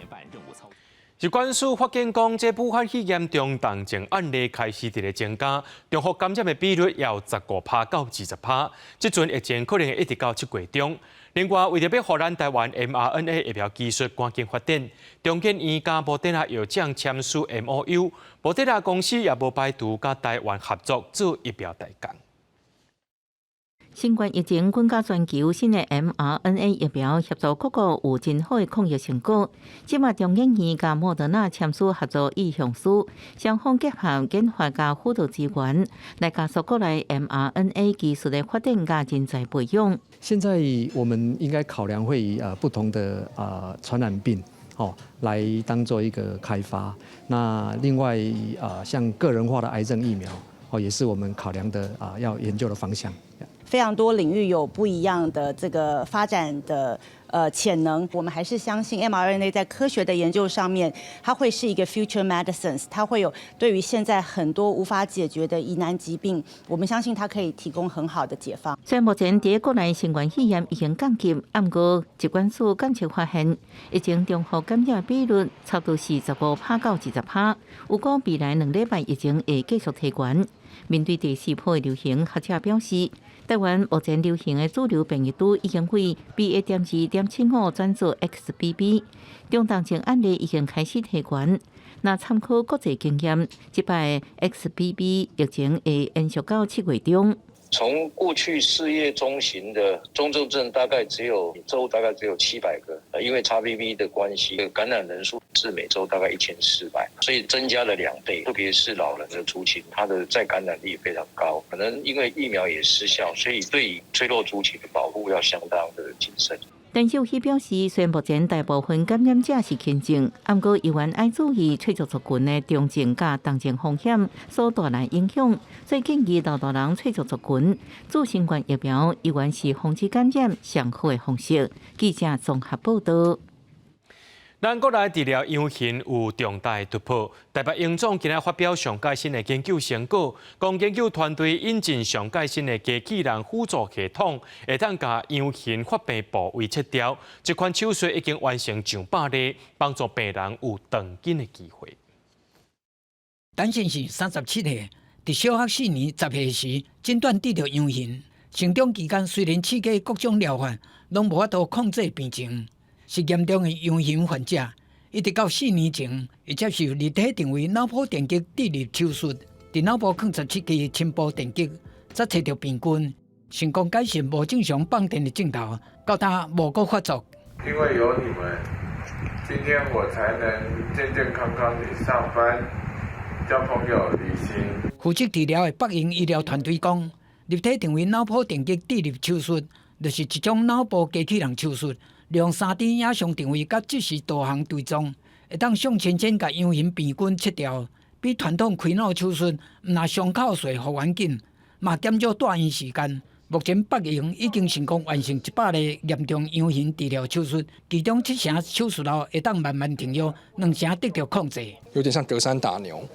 Speaker 1: 日管署发现讲，这武汉肺炎中重症案例开始伫咧增加，中复感染的比率由15%到20%，即阵疫情可能会一直到7月中。另外，为着要互咱台湾 mRNA 疫苗技术赶紧发展，中建院甲莫德纳药厂签署 MOU， 莫德纳公司也无排除甲台湾合作做疫苗代工。
Speaker 15: 新冠疫情滚到全球，新的 mRNA 疫苗协助各国有真好的抗疫成果。即马中研院甲莫德纳签署合作意向书，双方结合研发甲辅导资源，来加速国内 mRNA 技术的发展甲人才培养。
Speaker 23: 现在我们应该考量会以不同的传染病来当做一个开发。那另外像个人化的癌症疫苗也是我们考量的要研究的方向。
Speaker 16: 非常多领域有不一样的这个发展的潜能，我们还是相信 mRNA 在科学的研究上面，它会是一个 future medicines， 它会有对于现在很多无法解决的疑难疾病，我们相信它可以提供很好的解方。
Speaker 15: 虽然目前伫国内新冠肺炎已经降级，不过疾管署监测发现，疫情中复感染比率差不多是15%到20%，有讲未来2礼拜疫情会继续提悬。面对第4波的流行，学者表示，台湾目前流行的主流变异株已经为 BA.2.75 转做 XBB， 中重症案例已经开始提悬。那参考国际经验，即摆 XBB 疫情会延续到7月中。
Speaker 17: 从过去事业中型的中重症大概每周大概只有700个，因为 XBB 的关系，感染人数是每周大概1400，所以增加了2倍。特别是老人的族群，它的再感染力非常高，可能因为疫苗也失效，所以对于脆弱族群的保护要相当的谨慎。
Speaker 15: 陈秀熙表示，虽然目前大部分感染者是轻症，不过依然爱注意催促族群的重症甲重症风险所带来影响，所以建议老大人催促族群做新冠疫苗，依然是防止感染上好的方式。记者综合报道。
Speaker 1: 咱国内治疗氧型有重大突破。台北荣总今日发表上届新的研究成果，讲研究团队引进上届新的机器人辅助系统，会当把氧型发病部位切掉。这款手术已经完成上百例，帮助病人有长进的机会。
Speaker 18: 陈先生37岁，伫小学4年10岁时诊断得着氧型，成长期间虽然试过各种疗法，拢无法度控制病情。是严重的氧型患者，一直到4年前，会接受立体定位脑部电击置入手术，伫脑部放17支深部电击，才找到病菌，成功改善无正常放电的镜头，到他无过发作。
Speaker 19: 因为有你们，今天我才能健健康康地上班、交朋友、旅行。
Speaker 18: 负责治疗的北营医疗团队讲，立体定位脑部电击置入手术，就是一种脑部机器人手术。用3D 影像定位甲即时导航追踪，会当上前把氧型病菌切掉，比传统开脑手术毋但伤口碎复原紧，嘛减少住院时间。目前北营已经成功完成100例严重氧型治疗手术，其中7成手术后会当慢慢停药，2成得到控制。
Speaker 20: 有点像隔山打牛，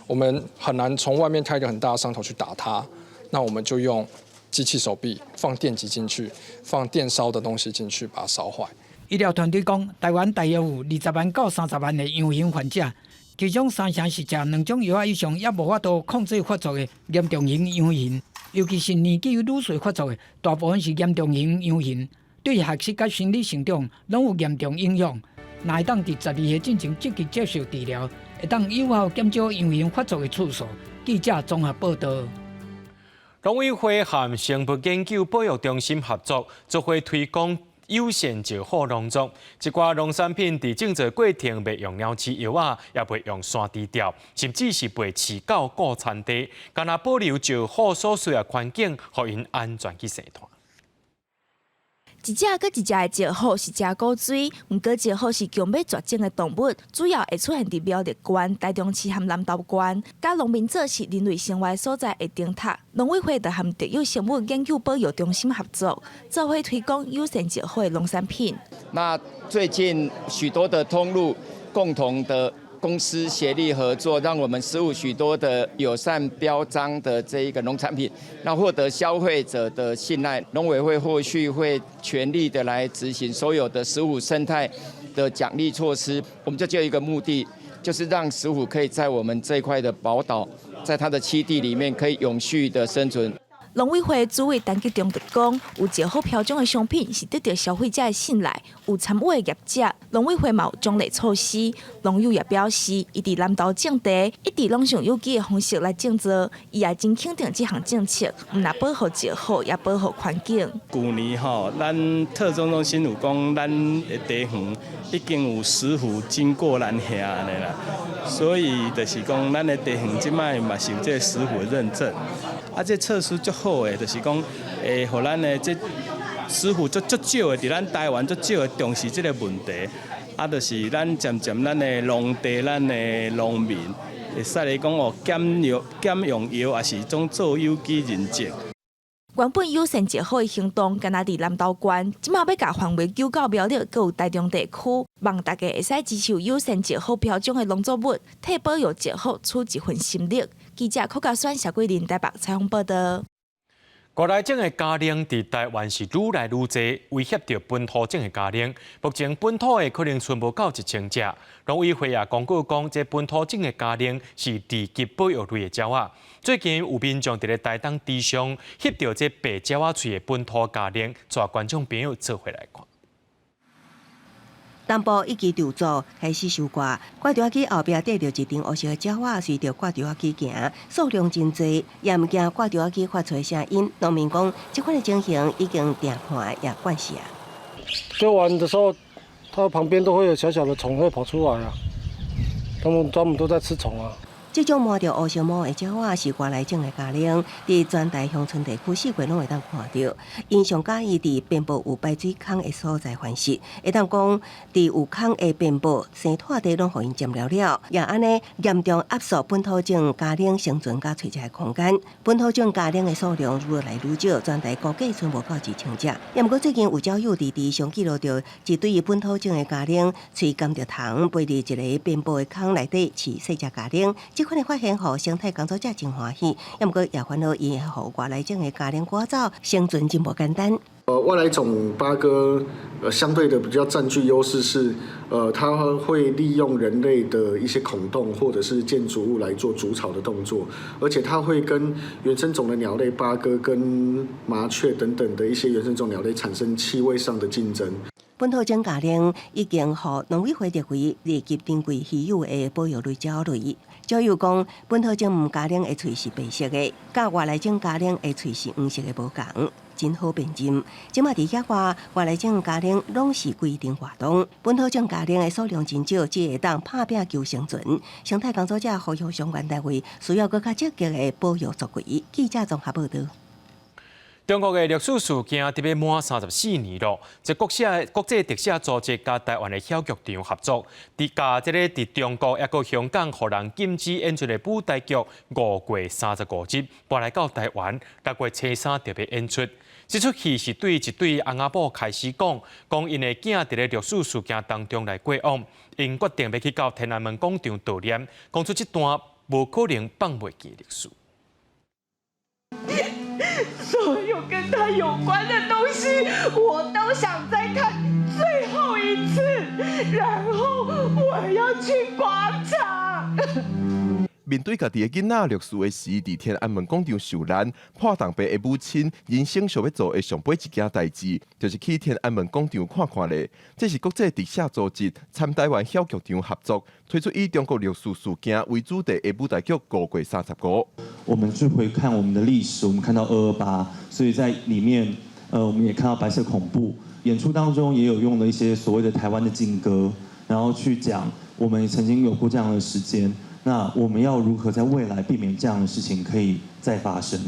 Speaker 20: 我们很难从外面开一个很大的伤口去打它，那我们就用机器手臂放电极进去，放电烧的东西进去，把它烧坏。
Speaker 18: 医疗团队讲，台湾大约有20万到30万的氧型患者，其中3成是食2种药以上，也无法度控制发作的严重型氧型。尤其是年纪愈岁发作的，大部分是严重型氧型，对学习甲心理成长拢有严重影响。若会当伫12岁进行积极接受治疗，会当有效减少氧型发作的次数。记者综合报道。
Speaker 1: 农委会和生物研究保育中心合作，做伙推广友善照护农作。一寡农产品伫种植过程未用鸟饲药啊，也未用山低调，甚至是被饲狗顾田地，干那保留照护所需的环境，互因安全去生活。
Speaker 21: 一只搁一只的石虎是食古水，毋过石虎是强要绝种的动物，主要会出现伫苗栗县、台中市和南投县。甲农民做是人类生活所在的顶塔，农委会就和特有生物研究保育中心合作，做伙推广友善石虎的农产品。
Speaker 22: 那最近许多的通路共同的公司协力合作，让我们15许多的友善标章的这一个农产品，那获得消费者的信赖。农委会后续会全力的来执行所有的石虎生态的奖励措施。我们就只有一个目的，就是让石虎可以在我们这一块的宝岛，在它的栖地里面可以永续的生存。
Speaker 21: 农委会主委陈吉中就讲，有石虎标章的商品是得到消费者的信赖，有参与的业者，农委会嘛有奖励措施。农友也表示，伊伫南投种地，一直拢用有机的方式来种植，伊也真肯定这项政策，毋但保护石虎，也保护环境。
Speaker 24: 去年咱特种中心有讲，咱的地方已经有石虎经过咱遐安尼啦，所以就是讲，咱的地方即摆嘛是有这个石虎的认证。这测试足好诶，就是讲，互咱的这师傅足少诶，伫咱台湾足少诶重视这个问题。就是咱渐渐咱的农地、咱的农民，会使来讲减用药，也是种做有机认证。
Speaker 21: 原本友善石虎的行动，敢若伫南投县，即马要甲范围9到苗栗，搁有台中地区，望大家会使支持友善石虎标章的农作物，替保育石虎出一份心力。记者柯嘉轩、谢桂林台北采访报道。
Speaker 1: 国内种的家庭伫台湾是愈来愈多，威胁到本土种的家庭。目前本土的可能剩无到1000只。农委会也公告讲，这本土种的家庭是地级保育类的鸟仔。最近有民众伫咧台东地上翕到这白鸟仔喙的本土家庭，带观众朋友做回来看。
Speaker 2: 东部一支稻作开始收割，挂稻机后壁缀着一顶黑色的鸟仔，随着挂稻机行，数量真多，也毋惊挂稻机发出的声音。农民讲，这款的情形已经定看也惯习啊。
Speaker 26: 割完的时候，它旁边都会有小小的虫会跑出来啊，它们专门都在吃虫啊。
Speaker 2: 这种摸着乌小猫的鸟仔是外来种的家庭，伫全台乡村地区四界拢会当看到。因上介意伫边部有排水孔的所在繁殖，会当讲伫有孔的边部生态地拢互因占了，也安尼严重压缩本土种家庭生存甲找食的空间。本土种家庭的数量愈来愈少，全台估计剩无到2000只。也毋过最近有鸟友伫地上记录到一对本土种的家庭喙甘着糖飞入一个边部的孔内底饲细只家庭。这款的发现，互生态工作者真欢喜，也毋过也烦恼伊互外来种的家庭赶走，生存真无简单。
Speaker 3: 外来种八哥相对的比较占据优势是，它会利用人类的一些孔洞或者是建筑物来做筑巢的动作，而且它会跟原生种的鸟类八哥跟麻雀等等的一些原生种鸟类产生气味上的竞争。
Speaker 2: 本土种家庭已经互农委会列为列级珍贵稀有的保育类鸟类。鸟友讲，本土种家庭的喙是白色的，甲外来种家庭的喙是黄色的无同，真好辨认。即马伫野外，外来种家庭拢是规定活动，本土种家庭的数量真少，只会当拍拼求生存。生态工作者呼吁相关单位需要更加积极的保育作为。记者综合报道。
Speaker 1: 中国的历史事件特别满34年了，这国际特赦组织甲台湾的小剧场合作，甲这个伫中国也个香港互人禁止演出的舞台剧5过35集搬来到台湾，6月初3特别演出。这出戏是对一对翁仔某开始讲因的囝伫咧历史事件当中来过往，因决定要去到天安门广场悼念，讲出这段无可能放袂记的历史。
Speaker 4: 所有跟他有关的东西，我都想再看最后一次，然后我要去广场。
Speaker 5: 面对家己的囡仔历史的时，伫天安门广场受难，破东爸的母亲人生想要做的上尾一件代志，就是去天安门广场看看咧。这是国际特赦组织参台湾小剧场合作推出以中国历史事件为主题的舞台剧5过35。
Speaker 6: 我们去回看我们的历史，我们看到228，所以在里面，我们也看到白色恐怖。演出当中也有用了一些所谓的台湾的禁歌，然后去讲我们曾经有过这样的时间。那我们要如何在未来避免这样的事情可以再发生？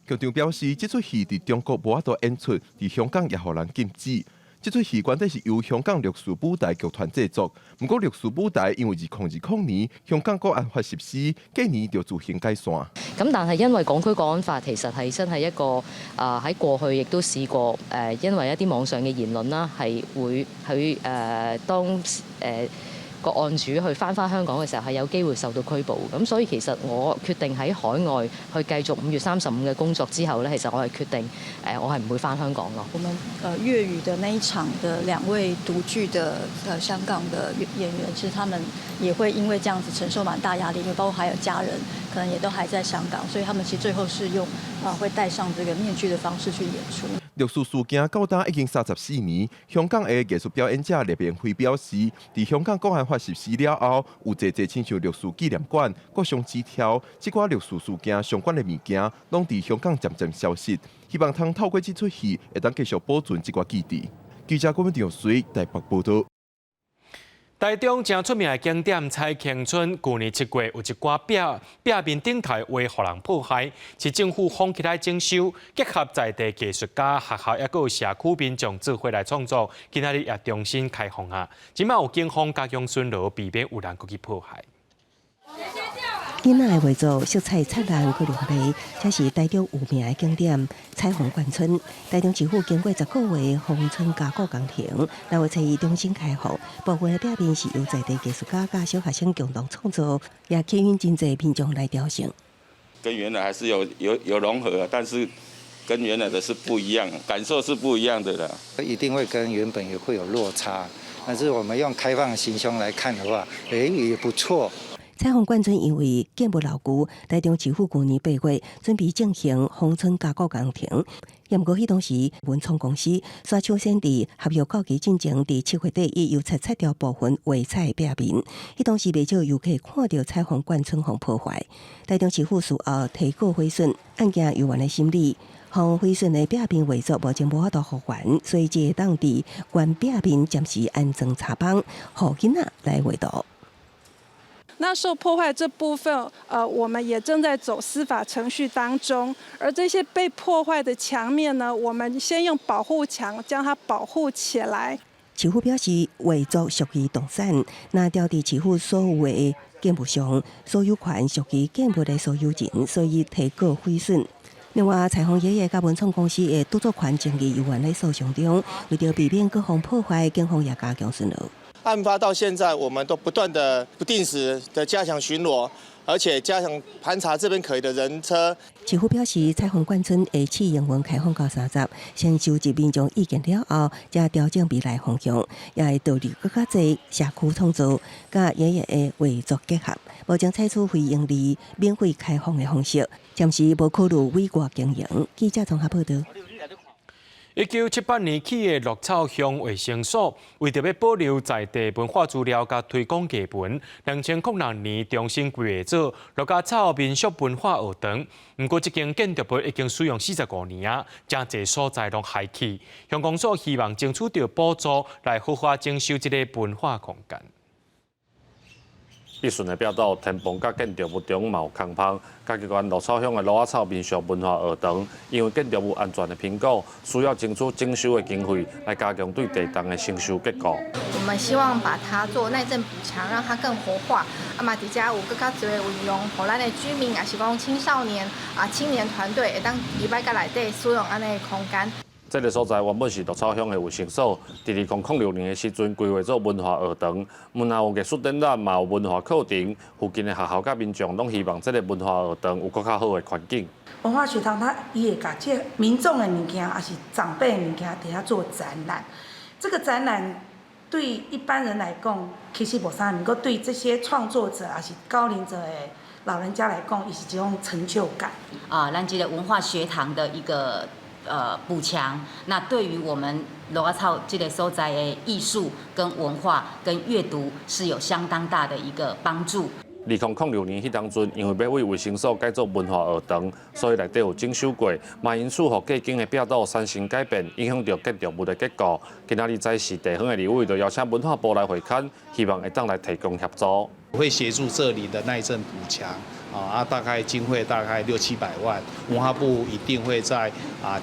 Speaker 5: 剧场表示，这出戏伫中国无法度演出，伫香港也互人禁止。这出戏原底是由香港历史舞台剧团制作，不过历史舞台因为2020年香港國安法實施，今年就自行解散。
Speaker 8: 咁但係因為港區國安法其實係真係一個喺過去亦都試過因為一啲網上嘅言論啦，係會去當個案主去翻香港嘅時候係有機會受到拘捕，咁所以其實我決定喺海外去繼續5月35嘅工作之後咧，其實我係決定我係唔會翻香港咯。
Speaker 25: 我們粵語的那一場的2位獨劇的香港的演員，其實他們也會因為這樣子承受蠻大壓力，因為包括還有家人可能也都還在香港，所以他們其實最後是用會戴上這個面具的方式去演出。
Speaker 5: 歷史事件到今已經34年，香港的藝術表演者列明輝表示，在香港國安法實施了後，有濟親像歷史紀念館、各項紙條，這寡歷史事件相關的物件，攏在香港漸漸消失。希望通透過這出戲，會當繼續保存這寡記憶。記者郭文長隨台北報道。
Speaker 1: 台中正出名的景點彩瓊村，去年7月有一寡壁面頂台畫，互人破壞，是政府放起來整修，結合在地藝術家、學校，抑個有社區民眾智慧來創作，今仔日也重新開放啊！即馬有警方加強巡邏，避免有人過去破壞。
Speaker 2: 囡仔的畫作色彩燦爛佮亮麗，這是台中有名的景點彩虹冠村。台中市府經過10個月紅村加固工程，6月初2重新開放。部分的壁面是由在地藝術家甲小學生共同創作，也吸引真濟民眾來雕像。
Speaker 27: 跟原來還是有融合，但是跟原來的是不一樣，感受是不一樣的啦。
Speaker 28: 一定會跟原本也會有落差，但是我們用開放的心胸來看的話，也不錯。
Speaker 2: 彩虹冠村因為建不牢固，台中市府去年8月準備進行紅村加固工程，不過迄當時文創公司刷搶先佇合約到期進前佇7月底已油漆掉部分畫彩壁面，迄當時未少遊客看到彩虹冠村互破壞。台中市府事後提告毀損，案件有關的審理，互毀損的壁面畫作目前無法度復原，所以只會當佇原壁面暫時安裝插板，互囡仔來畫圖。
Speaker 7: 那受破坏这部分，我们也正在走司法程序当中。而这些被破坏的墙面呢，我们先用保护墙将它保护起来。
Speaker 2: 市府表示，为做属于动产，那调伫市府所有的建物上，所有权属于建物的所有人，所以提告毁损。另外，彩虹爷爷甲文创公司的著作权争议又原在诉讼中，为着避免各方破坏，警方也加强巡逻。
Speaker 9: 案发到现在，我们都不断的、不定时的加强巡逻，而且加强盘查这边可疑的人车。
Speaker 2: 市府表示，彩虹眷村会试营运开放到30，先收集民众意见了后，再调整未来方向，也会导入更加侪社区创造，甲爷爷的画作结合，无将采取非盈利、免费开放的方式，暂时无考虑委外经营。记者综合报道。
Speaker 1: 1978年起的绿草乡卫生所，为着要保留在地文化资料甲推广艺文，2006年重新规划做绿甲草民俗文化学堂。不过，这间建筑物已经使用45年啊，真侪所在拢废弃。乡公所希望争取到补助，来好好征收这个文化空间。
Speaker 10: 必顺的表导天棚甲建筑物中嘛有空棚，甲机关绿草乡的绿仔草民俗文化学堂，因为建筑物安全的评估，需要争取征收的经费，来加强对地动的征收结果。
Speaker 11: 我们希望把它做耐震补强，让它更活化。嘛，伫遮有更加侪的运用，互咱的居民也是讲青少年青年团队会当入来甲内底使用安尼的空间。
Speaker 10: 这个所在原本是绿草乡的卫生所，伫2006年的时阵规划做文化学堂，门内有艺术展览，嘛有文化课程。附近的学校甲民众拢希望这个文化学堂有更较好的环境。
Speaker 12: 文化学堂它也甲这民众的物件，也是长辈的物件，底下做展览。这个展览对一般人来讲，其实无啥，不过对这些创作者也是高龄者的老人家来讲，也是一种成就感。
Speaker 13: 咱这个文化学堂的一个。补强，那对于我们绿仔草这个所在的艺术、跟文化、跟阅读是有相当大的一个帮助。
Speaker 10: 2006年迄当阵，因为要为卫生所改做文化学堂，所以内底有征收过，嘛因此互价金的表导产生改变，影响到建筑物的结果。今仔日在是地方的立委，就邀请文化部来会勘，希望会当来提供协助。
Speaker 14: 会协助这里的耐震补强。大概经费大概600-700万，文化部一定会在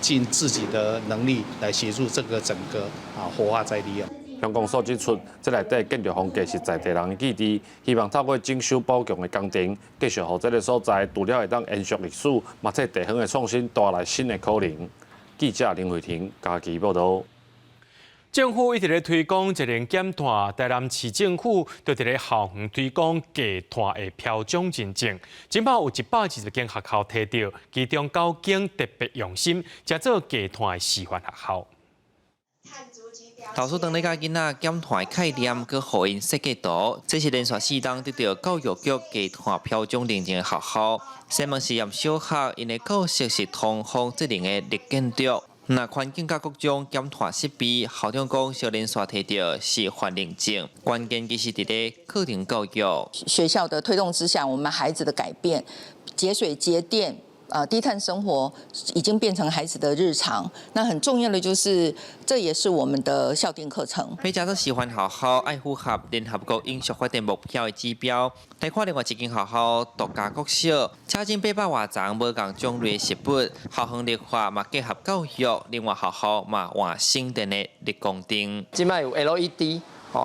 Speaker 14: 尽自己的能力来协助这个整个活化再利用。
Speaker 10: 乡公所指出，这内底建筑风格是在地人的记忆，希望透过征收保强的工程，继续让这个所在除了会当延续历史，嘛替地方的创新带来新的可能。记者林慧婷家己报道。
Speaker 1: 政府一直咧推广节能减碳，台南市政府就伫咧校园推广低碳的标奖认证。今摆有120间学校摕到，其中9间特别用心，加做低碳的示范学校。
Speaker 23: 投诉当地家囡仔减碳概念，佮互因设计图，这是连续4档得到教育局低碳标奖认证的学校。西门实验小学因的教室是通风节能的绿建筑。那环境甲各种减碳设备，校长讲小连续摕到示范认证，关键其实伫咧课程教育。
Speaker 29: 学校的推动之下，我们孩子的改变，节水节电。低碳生活已经变成孩子的日常。那很重要的就是，这也是我们的校定课程。
Speaker 23: 每家都示范学校爱符合联合国永续发展目标的指标。来看另外一间学校独家国小，超进800多张无共种类食物，校园绿化嘛结合教育，另外学校嘛换省电的绿光灯。
Speaker 30: 即摆有 LED。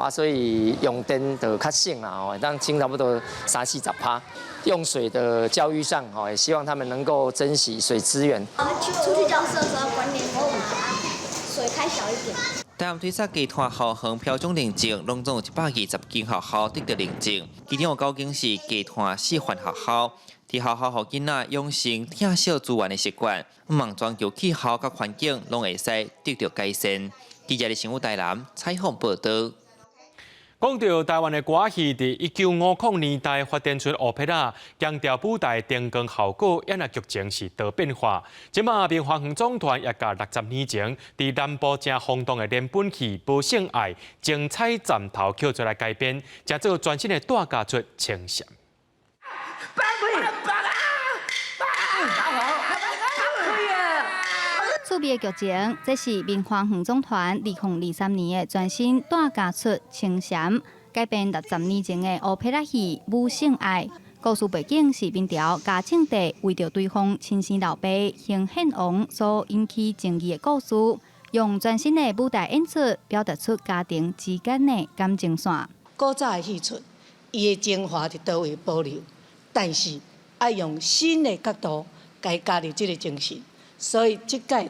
Speaker 30: 所以用电就较省啦，当轻差不多30-40%。用水的教育上，也希望他们能够珍惜水资源。
Speaker 31: 我们出去教室的时候，管点我把水开小一点。
Speaker 23: 台南推测低碳校园标准认证，拢总有120间学校得到认证，其中有9间是低碳示范学校。伫学校互囡仔养成疼惜资源的习惯，毋望全球气候甲环境拢会使得到改善。记者李新武台南采访报道。
Speaker 1: 讲到台湾的歌戏，伫1950年代发展出欧佩拉，强调舞台灯光效果，演艺剧情是多变化。即马明华园总团也甲60年前伫南部正轰动的连本戏《无性爱》精彩站头扣出来改编，加做全新的大家出呈现。
Speaker 32: 趣味的剧情，这是明华园总团2023年的全新大家出《青闪》，
Speaker 3: 改编60年前的欧佩拉戏《母性爱》。故事背景是明朝嘉庆帝为着对方亲生老爸行献王所引起争议的故事，用全新的舞台演出表达出家庭之间的感情线。
Speaker 12: 古早的戏出，伊的精华伫倒位保留，但是爱用新的角度加加入这个精神，所以即届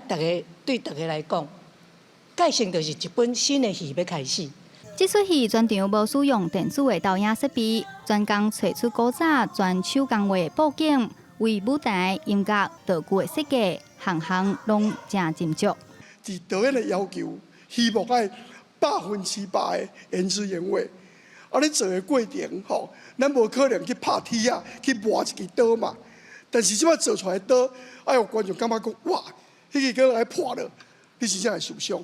Speaker 12: 对大家来讲，介成就是一本新的戏要开始。
Speaker 3: 这出戏全场无使用电子的导演设备，专工找出古早全手工画的布景，为舞台、音乐、道具的设计，项项拢正斟酌。
Speaker 15: 伫导演的要求，希望爱100%的言之言话。啊，咧做的过程吼，咱无可能去拍铁啊，去磨一支刀嘛。但是即摆做出来的刀，爱有观众感觉讲哇，迄个来破了，你真正会受伤。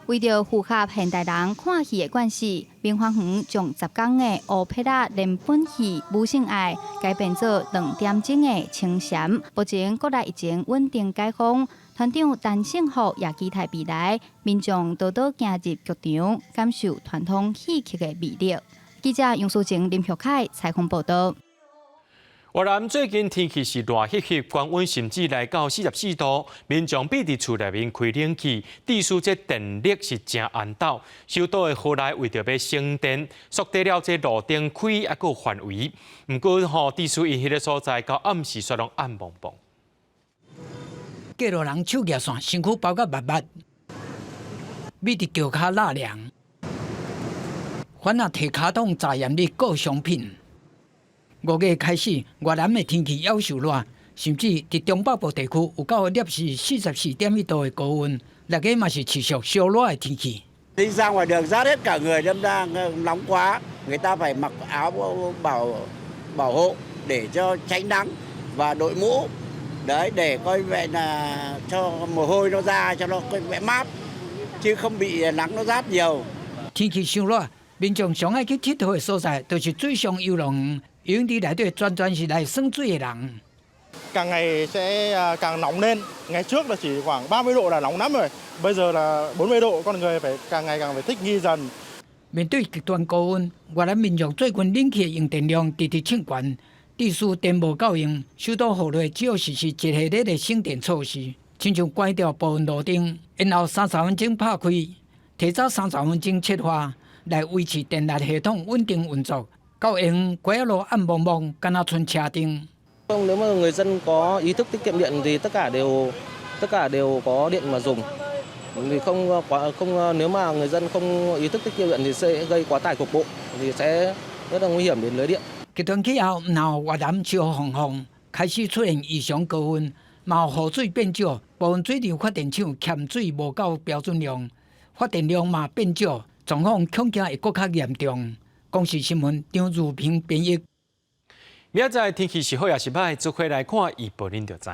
Speaker 3: 为着符合现代人看戏的惯势，明华园将10天的欧佩拉连本戏《母性爱》改编做2点钟的清闲，目前国内已经稳定解封。团长陈胜福也期待未来，民众多多走入剧场，感受传统戏曲的魅力。记者杨淑晴、林玉凯采访报道。
Speaker 1: 越南最近天气是热热热，高温甚至来到44度，民众必伫厝内面开冷气，致使这电力是真安斗。首都的河内为着要省电，缩短了这路灯开还有范围。不过致使因迄个所在到暗时却拢暗蒙蒙。
Speaker 16: 过路人手举线，身躯包甲密密，米伫脚骹纳凉，反而摕卡筒查验你各商品。5月开始，越南的天气夭寿热，甚至伫中北部地区有到摄氏44.1度的高温，大家嘛是持续烧热的天氣。
Speaker 17: Đi ra ngoài đường rát hết cả người, đâm ra nóng quá, người ta phải mặc áo bảo hộ để cho tránh nắng và đội mũ, đấy để coi vậy là cho mồ hôi nó ra, cho nó coi vậy mát, chứ không bị nắng nó rát nhiều.
Speaker 16: 天氣傷熱，民眾上愛去佚佗的所在，就是水上遊樂園。游泳池內底全是來耍水的人。
Speaker 18: Càng ngày sẽ càng nóng lên. Ngày trước là chỉ khoảng 30 độ là nóng lắm rồi. Bây giờ là 40 độ, con người phải càng ngày càng phải thích nghi dần.
Speaker 16: 面對極端高溫，越南民眾最近冷氣的用電量直直搶懸，致使電無夠用。首都河內只有實施一系列的省電措施，親像關掉部分路燈，然後30分鐘拍開，提早30分鐘切換，來維持電力系統穩定運作。Cao Yên quét lô ăn bong bong, cana thuần trà tiền.
Speaker 19: Nếu mà người dân có ý thức tiết kiệm điện thì tất cả đều có điện mà dùng. Thì nếu mà người dân không ý thức tiết kiệm điện thì sẽ gây quá tải cục bộ, thì sẽ rất là nguy hiểm đến lưới điện.
Speaker 16: 極端氣候鬧越南潮紅紅，開始出現異常高溫，嘛河水變少，部分水電發電廠欠水無夠標準量，發電量嘛變少，狀況恐驚會更加嚴重。公視新聞張如平編譯。
Speaker 1: 明仔天氣是好也是歹，做回來看預報恁就知。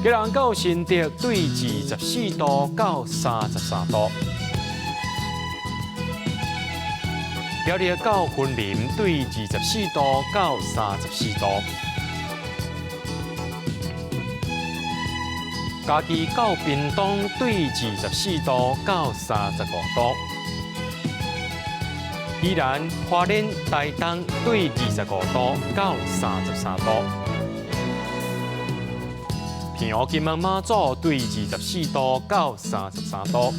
Speaker 1: 吉蘭到新竹對24度到33度，苗栗到雲林對24度到34度。嘉義到屏東對24度到35度，宜蘭、花蓮、台東對25度到33度，平湖、金門、馬祖對24度到33度，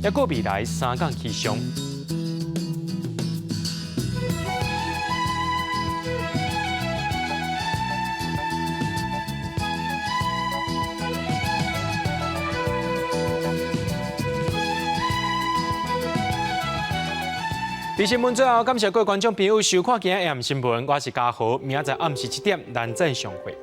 Speaker 1: 抑個未來3天氣象。伫新闻最後，感謝各位觀眾朋友收看今日AM新聞，我是嘉豪，明仔載暗時7點，咱再相會。